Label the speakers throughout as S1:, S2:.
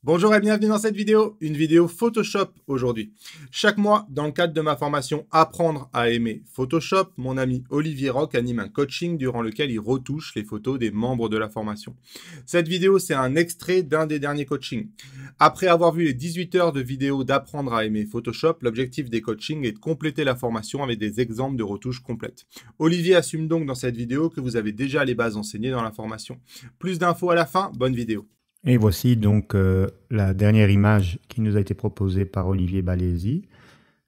S1: Bonjour et bienvenue dans cette vidéo, une vidéo Photoshop aujourd'hui. Chaque mois, dans le cadre de ma formation Apprendre à aimer Photoshop, mon ami Olivier Roch anime un coaching durant lequel il retouche les photos des membres de la formation. Cette vidéo, c'est un extrait d'un des derniers coachings. Après avoir vu les 18 heures de vidéo d'Apprendre à aimer Photoshop, l'objectif des coachings est de compléter la formation avec des exemples de retouches complètes. Olivier assume donc dans cette vidéo que vous avez déjà les bases enseignées dans la formation. Plus d'infos à la fin, bonne vidéo.
S2: Et voici donc la dernière image qui nous a été proposée par Olivier Balési.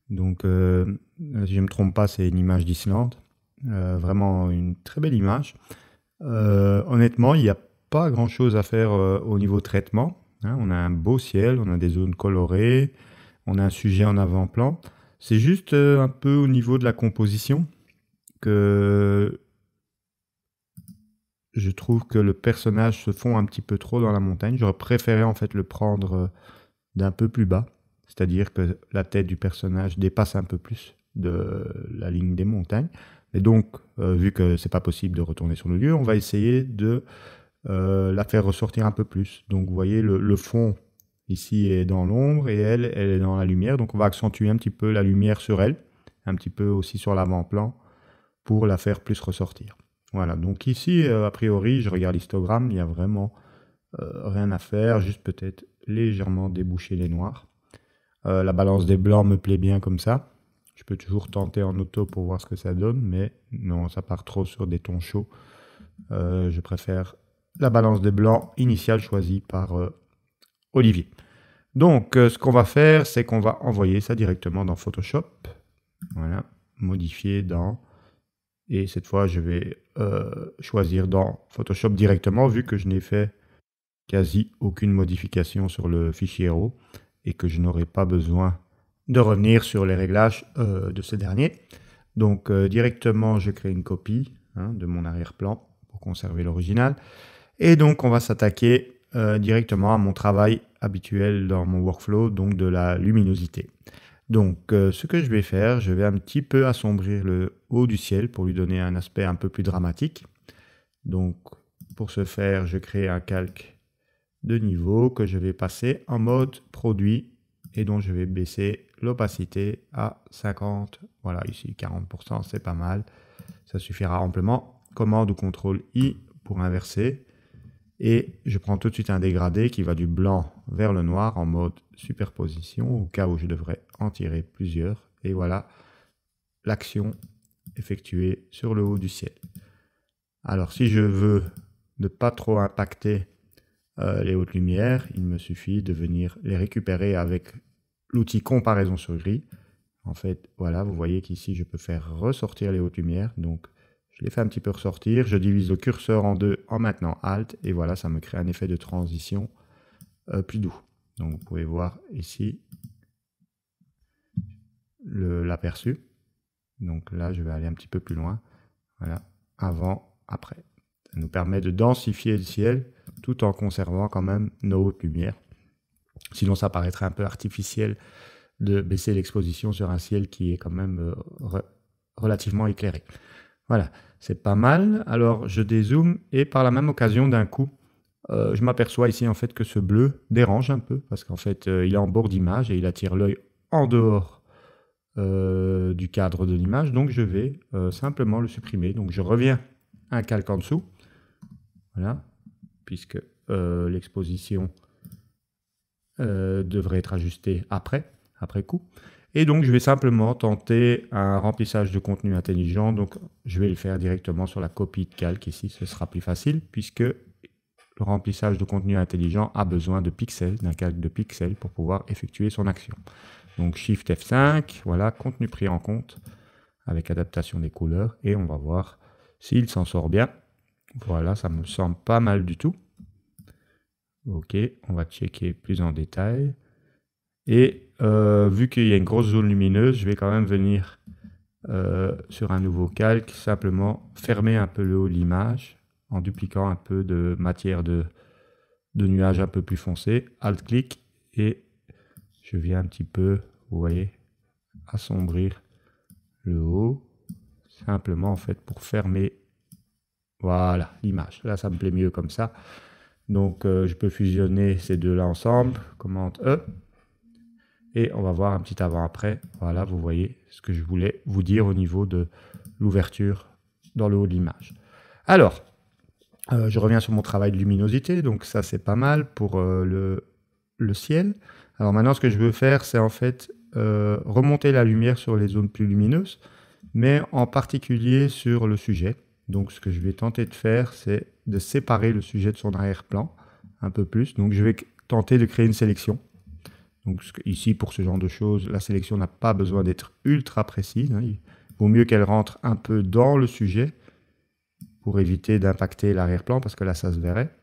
S2: Donc, si je ne me trompe pas, c'est une image d'Islande. Vraiment une très belle image. Honnêtement, il n'y a pas grand-chose à faire au niveau traitement. Hein. On a un beau ciel, on a des zones colorées, on a un sujet en avant-plan. C'est juste un peu au niveau de la composition que je trouve que le personnage se fond un petit peu trop dans la montagne. J'aurais préféré en fait le prendre d'un peu plus bas, c'est-à-dire que la tête du personnage dépasse un peu plus de la ligne des montagnes. Et donc, vu que c'est pas possible de retourner sur le lieu, on va essayer de la faire ressortir un peu plus. Donc, vous voyez, le fond ici est dans l'ombre et elle est dans la lumière. Donc, on va accentuer un petit peu la lumière sur elle, un petit peu aussi sur l'avant-plan pour la faire plus ressortir. Voilà, donc ici, a priori, je regarde l'histogramme, il n'y a vraiment rien à faire, juste peut-être légèrement déboucher les noirs. La balance des blancs me plaît bien comme ça. Je peux toujours tenter en auto pour voir ce que ça donne, mais non, ça part trop sur des tons chauds. Je préfère la balance des blancs initiale choisie par Olivier. Donc, ce qu'on va faire, c'est qu'on va envoyer ça directement dans Photoshop. Voilà, modifier dans... Et cette fois, je vais choisir dans Photoshop directement, vu que je n'ai fait quasi aucune modification sur le fichier RAW et que je n'aurai pas besoin de revenir sur les réglages de ce dernier. Donc, directement, je crée une copie de mon arrière-plan pour conserver l'original. Et donc, on va s'attaquer directement à mon travail habituel dans mon workflow, donc de la luminosité. Donc, ce que je vais faire, je vais un petit peu assombrir le haut du ciel pour lui donner un aspect un peu plus dramatique. Donc, pour ce faire, je crée un calque de niveau que je vais passer en mode produit et dont je vais baisser l'opacité à 50. Voilà, ici 40%, c'est pas mal. Ça suffira amplement. Commande ou CTRL I pour inverser. Et je prends tout de suite un dégradé qui va du blanc vers le noir en mode superposition, au cas où je devrais en tirer plusieurs. Et voilà l'action effectuée sur le haut du ciel. Alors si je veux ne pas trop impacter les hautes lumières, il me suffit de venir les récupérer avec l'outil comparaison sur gris. En fait, voilà, vous voyez qu'ici je peux faire ressortir les hautes lumières. Donc je les fais un petit peu ressortir, je divise le curseur en deux en maintenant Alt, et voilà, ça me crée un effet de transition plus doux. Donc vous pouvez voir ici l'aperçu. Donc là, je vais aller un petit peu plus loin. Voilà, avant, après. Ça nous permet de densifier le ciel tout en conservant quand même nos hautes lumières. Sinon, ça paraîtrait un peu artificiel de baisser l'exposition sur un ciel qui est quand même relativement éclairé. Voilà, c'est pas mal. Alors, je dézoome et par la même occasion, d'un coup, je m'aperçois ici en fait que ce bleu dérange un peu parce qu'en fait, il est en bord d'image et il attire l'œil en dehors du cadre de l'image. Donc, je vais simplement le supprimer. Donc, je reviens un calque en dessous. Voilà, puisque l'exposition devrait être ajustée après coup. Et donc, je vais simplement tenter un remplissage de contenu intelligent. Donc, je vais le faire directement sur la copie de calque ici. Ce sera plus facile puisque le remplissage de contenu intelligent a besoin de pixels, d'un calque de pixels pour pouvoir effectuer son action. Donc, Shift F5, voilà, contenu pris en compte avec adaptation des couleurs. Et on va voir s'il s'en sort bien. Voilà, ça me semble pas mal du tout. Ok, on va checker plus en détail. Et vu qu'il y a une grosse zone lumineuse, je vais quand même venir sur un nouveau calque, simplement fermer un peu le haut de l'image en dupliquant un peu de matière de nuage un peu plus foncé. Alt-clic et je viens un petit peu, vous voyez, assombrir le haut. Simplement en fait pour fermer, voilà, l'image. Là, ça me plaît mieux comme ça. Donc je peux fusionner ces deux-là ensemble, commande E. Et on va voir un petit avant-après. Voilà, vous voyez ce que je voulais vous dire au niveau de l'ouverture dans le haut de l'image. Alors, je reviens sur mon travail de luminosité. Donc ça, c'est pas mal pour le ciel. Alors maintenant, ce que je veux faire, c'est en fait remonter la lumière sur les zones plus lumineuses, mais en particulier sur le sujet. Donc ce que je vais tenter de faire, c'est de séparer le sujet de son arrière-plan un peu plus. Donc je vais tenter de créer une sélection. Donc ici, pour ce genre de choses, la sélection n'a pas besoin d'être ultra précise. Il vaut mieux qu'elle rentre un peu dans le sujet pour éviter d'impacter l'arrière-plan, parce que là, ça se verrait.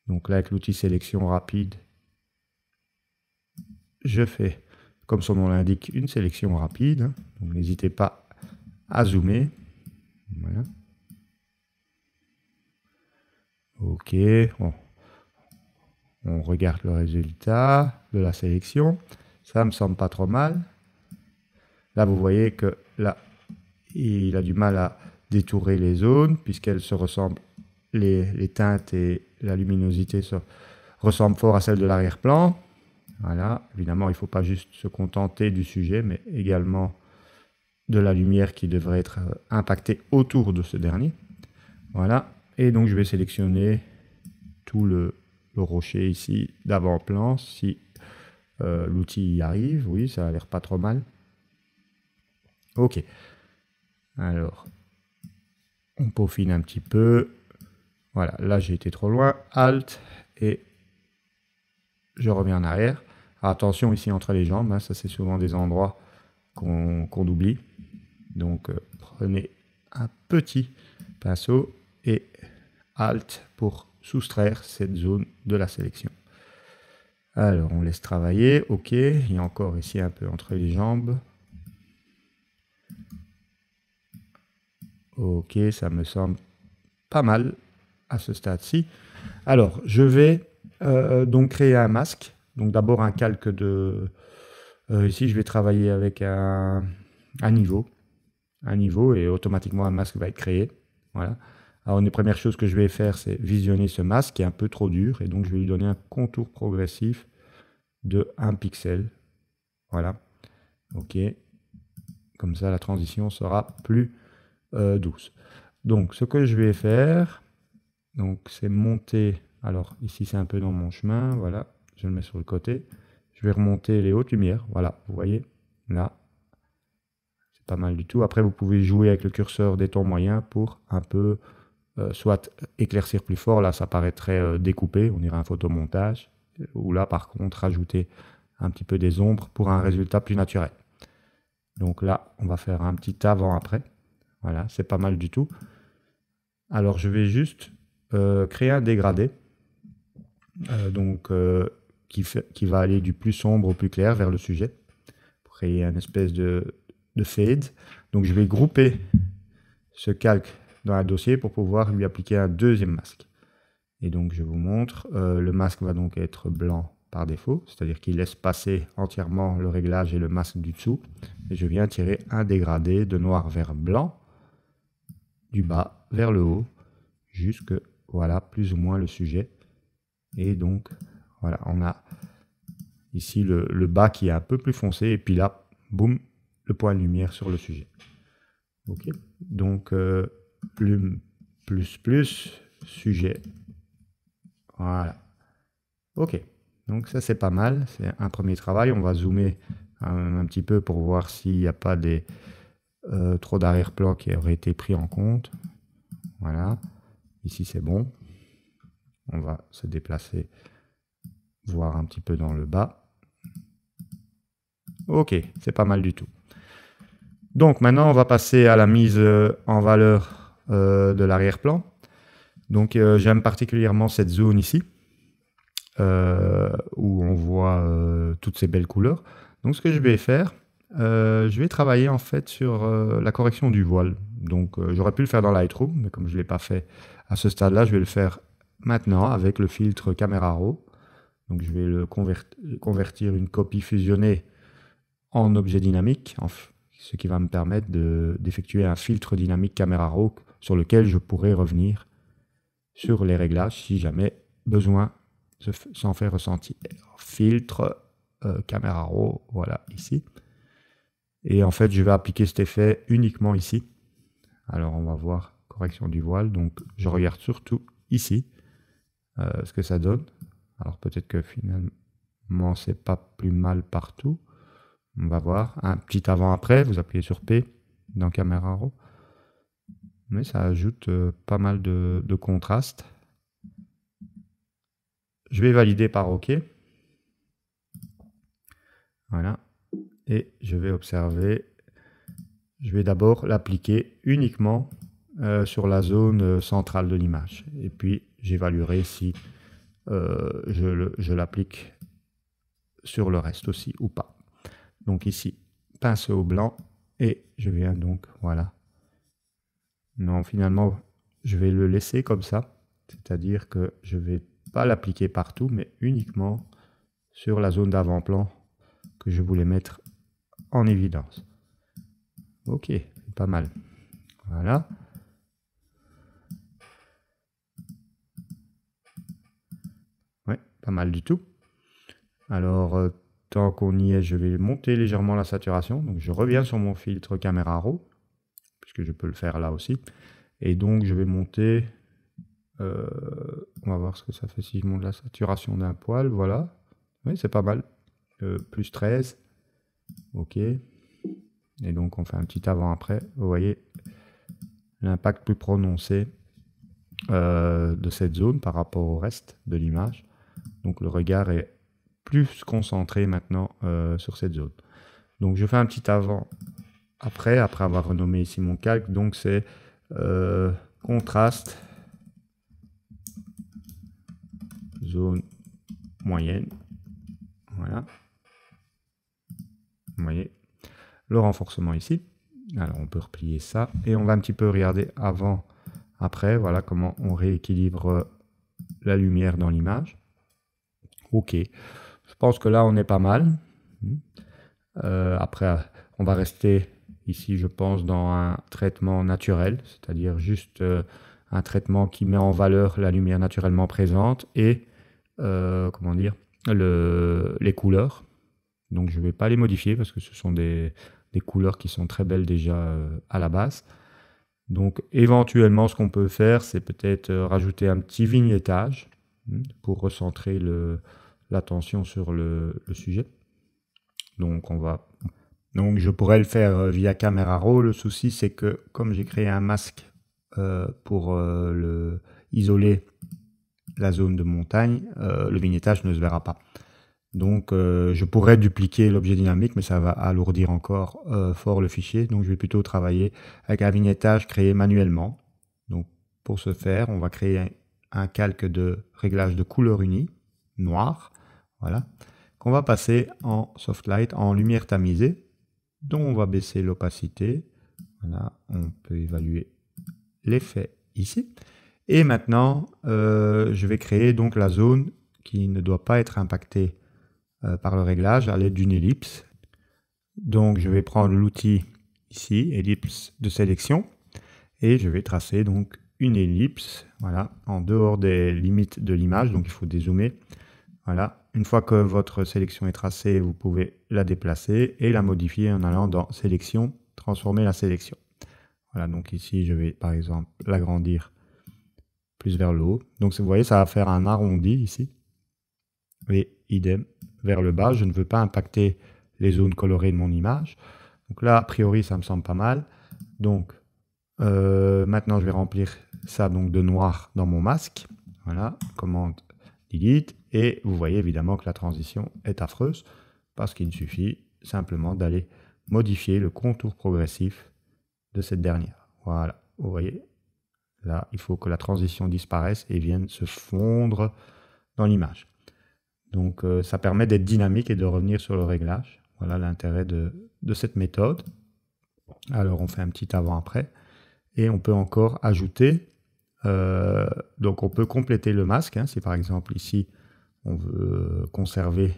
S2: Donc là, avec l'outil sélection rapide, je fais, comme son nom l'indique, une sélection rapide. Donc n'hésitez pas à zoomer. Voilà. OK. Bon. On regarde le résultat de la sélection. Ça me semble pas trop mal. Là, vous voyez que là, il a du mal à détourer les zones, puisqu'elles se ressemblent, les teintes et la luminosité se ressemblent fort à celles de l'arrière-plan. Voilà. Évidemment, il ne faut pas juste se contenter du sujet, mais également de la lumière qui devrait être impactée autour de ce dernier. Voilà. Et donc, je vais sélectionner tout le rocher ici d'avant-plan, si l'outil y arrive. Oui, ça a l'air pas trop mal. OK. Alors, on peaufine un petit peu. Voilà, là j'ai été trop loin. Alt et je reviens en arrière. Alors, attention ici entre les jambes, hein, ça c'est souvent des endroits qu'on oublie. Donc prenez un petit pinceau et Alt pour soustraire cette zone de la sélection. Alors on laisse travailler. OK, il y a encore ici un peu entre les jambes. OK, ça me semble pas mal à ce stade-ci. Alors, je vais donc créer un masque. Donc d'abord un calque de... ici, je vais travailler avec un niveau. Un niveau et automatiquement un masque va être créé. Voilà. Alors, une des premières choses que je vais faire, c'est visionner ce masque qui est un peu trop dur. Et donc, je vais lui donner un contour progressif de 1 pixel. Voilà. OK. Comme ça, la transition sera plus douce. Donc, ce que je vais faire, c'est monter. Alors, ici, c'est un peu dans mon chemin. Voilà. Je le mets sur le côté. Je vais remonter les hautes lumières. Voilà. Vous voyez, là. C'est pas mal du tout. Après, vous pouvez jouer avec le curseur des tons moyens pour un peu... soit éclaircir plus fort, là ça paraîtrait découpé, on dirait un photomontage, ou là par contre rajouter un petit peu des ombres pour un résultat plus naturel. Donc là on va faire un petit avant-après, voilà, c'est pas mal du tout. Alors je vais juste créer un dégradé, qui va aller du plus sombre au plus clair vers le sujet, pour créer une espèce de fade. Donc je vais grouper ce calque dans un dossier pour pouvoir lui appliquer un deuxième masque. Et donc je vous montre, le masque va donc être blanc par défaut, c'est-à-dire qu'il laisse passer entièrement le réglage et le masque du dessous. Et je viens tirer un dégradé de noir vers blanc, du bas vers le haut, jusque, voilà, plus ou moins le sujet. Et donc, voilà, on a ici le bas qui est un peu plus foncé, et puis là, boum, le point de lumière sur le sujet. OK, donc... plume plus sujet. Voilà. OK. Donc ça c'est pas mal. C'est un premier travail. On va zoomer un petit peu pour voir s'il n'y a pas trop d'arrière-plan qui auraient été pris en compte. Voilà. Ici c'est bon. On va se déplacer, voir un petit peu dans le bas. OK. C'est pas mal du tout. Donc maintenant on va passer à la mise en valeur de l'arrière-plan. Donc j'aime particulièrement cette zone ici où on voit toutes ces belles couleurs. Donc ce que je vais faire, je vais travailler en fait sur la correction du voile. Donc j'aurais pu le faire dans Lightroom, mais comme je ne l'ai pas fait à ce stade-là, je vais le faire maintenant avec le filtre Camera Raw. Donc je vais le convertir une copie fusionnée en objet dynamique, ce qui va me permettre d'effectuer un filtre dynamique Camera Raw sur lequel je pourrai revenir sur les réglages si jamais besoin s'en fait ressentir. Filtre, caméra raw, voilà, ici. Et en fait, je vais appliquer cet effet uniquement ici. Alors, on va voir correction du voile. Donc, je regarde surtout ici ce que ça donne. Alors, peut-être que finalement, c'est pas plus mal partout. On va voir. Un petit avant-après, vous appuyez sur P dans caméra raw. Mais ça ajoute pas mal de contraste. Je vais valider par OK. Voilà. Et je vais observer. Je vais d'abord l'appliquer uniquement sur la zone centrale de l'image. Et puis, j'évaluerai si je l'applique sur le reste aussi ou pas. Donc ici, pinceau blanc. Et je viens donc, voilà. Non, finalement, je vais le laisser comme ça. C'est-à-dire que je ne vais pas l'appliquer partout, mais uniquement sur la zone d'avant-plan que je voulais mettre en évidence. Ok, pas mal. Voilà. Ouais, pas mal du tout. Alors, tant qu'on y est, je vais monter légèrement la saturation. Donc, je reviens sur mon filtre caméra raw, puisque je peux le faire là aussi. Et donc, je vais monter... on va voir ce que ça fait si je monte la saturation d'un poil. Voilà. Oui, c'est pas mal. Plus 13. Ok. Et donc, on fait un petit avant-après. Vous voyez l'impact plus prononcé de cette zone par rapport au reste de l'image. Donc, le regard est plus concentré maintenant sur cette zone. Donc, je fais un petit avant-après, après avoir renommé ici mon calque. Donc, c'est contraste, zone moyenne. Voilà. Vous voyez le renforcement ici. Alors, on peut replier ça. Et on va un petit peu regarder avant, après. Voilà comment on rééquilibre la lumière dans l'image. Ok. Je pense que là, on est pas mal. Après, on va rester ici, je pense, dans un traitement naturel. C'est-à-dire juste un traitement qui met en valeur la lumière naturellement présente et, comment dire, les couleurs. Donc, je ne vais pas les modifier parce que ce sont des couleurs qui sont très belles déjà à la base. Donc, éventuellement, ce qu'on peut faire, c'est peut-être rajouter un petit vignettage pour recentrer l'attention sur le sujet. Donc, je pourrais le faire via caméra raw. Le souci, c'est que comme j'ai créé un masque pour isoler la zone de montagne, le vignettage ne se verra pas. Donc, je pourrais dupliquer l'objet dynamique, mais ça va alourdir encore fort le fichier. Donc, je vais plutôt travailler avec un vignettage créé manuellement. Donc, pour ce faire, on va créer un calque de réglage de couleur unie, noir, voilà, qu'on va passer en soft light, en lumière tamisée, dont on va baisser l'opacité. Voilà, on peut évaluer l'effet ici. Et maintenant, je vais créer donc la zone qui ne doit pas être impactée par le réglage à l'aide d'une ellipse. Donc je vais prendre l'outil ici, ellipse de sélection, et je vais tracer donc une ellipse, voilà, en dehors des limites de l'image, donc il faut dézoomer. Voilà, une fois que votre sélection est tracée, vous pouvez la déplacer et la modifier en allant dans sélection, transformer la sélection. Voilà, donc ici je vais par exemple l'agrandir plus vers le haut. Donc vous voyez, ça va faire un arrondi ici. Et idem vers le bas, je ne veux pas impacter les zones colorées de mon image. Donc là, a priori, ça me semble pas mal. Donc, maintenant, je vais remplir ça donc de noir dans mon masque. Voilà, commande delete. Et vous voyez évidemment que la transition est affreuse parce qu'il suffit simplement d'aller modifier le contour progressif de cette dernière. Voilà, vous voyez. Là, il faut que la transition disparaisse et vienne se fondre dans l'image. Donc, ça permet d'être dynamique et de revenir sur le réglage. Voilà l'intérêt de cette méthode. Alors, on fait un petit avant-après. Et on peut encore ajouter, donc on peut compléter le masque. Si par exemple ici, on veut conserver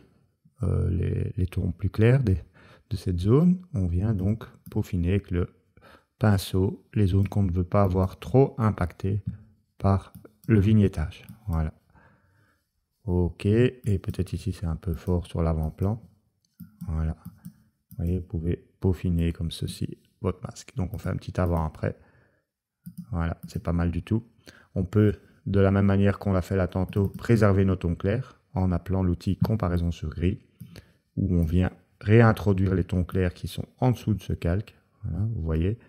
S2: les tons plus clairs de cette zone, on vient donc peaufiner avec le pinceau les zones qu'on ne veut pas avoir trop impactées par le vignettage. Voilà. Ok, et peut-être ici c'est un peu fort sur l'avant-plan. Voilà. Vous voyez, vous pouvez peaufiner comme ceci votre masque. Donc on fait un petit avant-après. Voilà, c'est pas mal du tout. On peut, de la même manière qu'on l'a fait là tantôt, préserver nos tons clairs en appelant l'outil comparaison sur gris, où on vient réintroduire les tons clairs qui sont en dessous de ce calque. Voilà, vous voyez,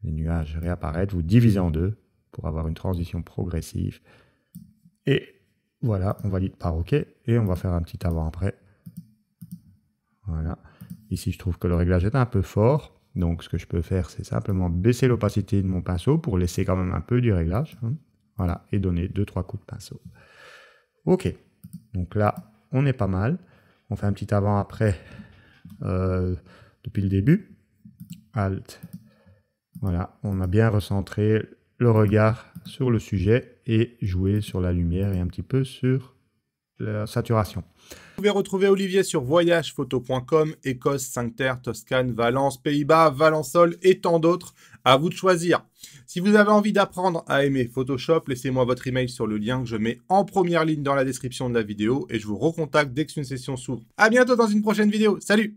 S2: les nuages réapparaissent, vous divisez en deux pour avoir une transition progressive. Et voilà, on valide par OK et on va faire un petit avant-après. Voilà. Ici, je trouve que le réglage est un peu fort. Donc, ce que je peux faire, c'est simplement baisser l'opacité de mon pinceau pour laisser quand même un peu du réglage. Voilà, et donner 2-3 coups de pinceau. OK. Donc là, on est pas mal. On fait un petit avant-après depuis le début. Alt. Voilà, on a bien recentré le regard sur le sujet et joué sur la lumière et un petit peu sur la saturation.
S1: Vous pouvez retrouver Olivier sur voyagephoto.com, Écosse, Cinque-Terre, Toscane, Valence, Pays-Bas, Valençol et tant d'autres. À vous de choisir. Si vous avez envie d'apprendre à aimer Photoshop, laissez-moi votre email sur le lien que je mets en première ligne dans la description de la vidéo et je vous recontacte dès qu'une session s'ouvre. À bientôt dans une prochaine vidéo. Salut!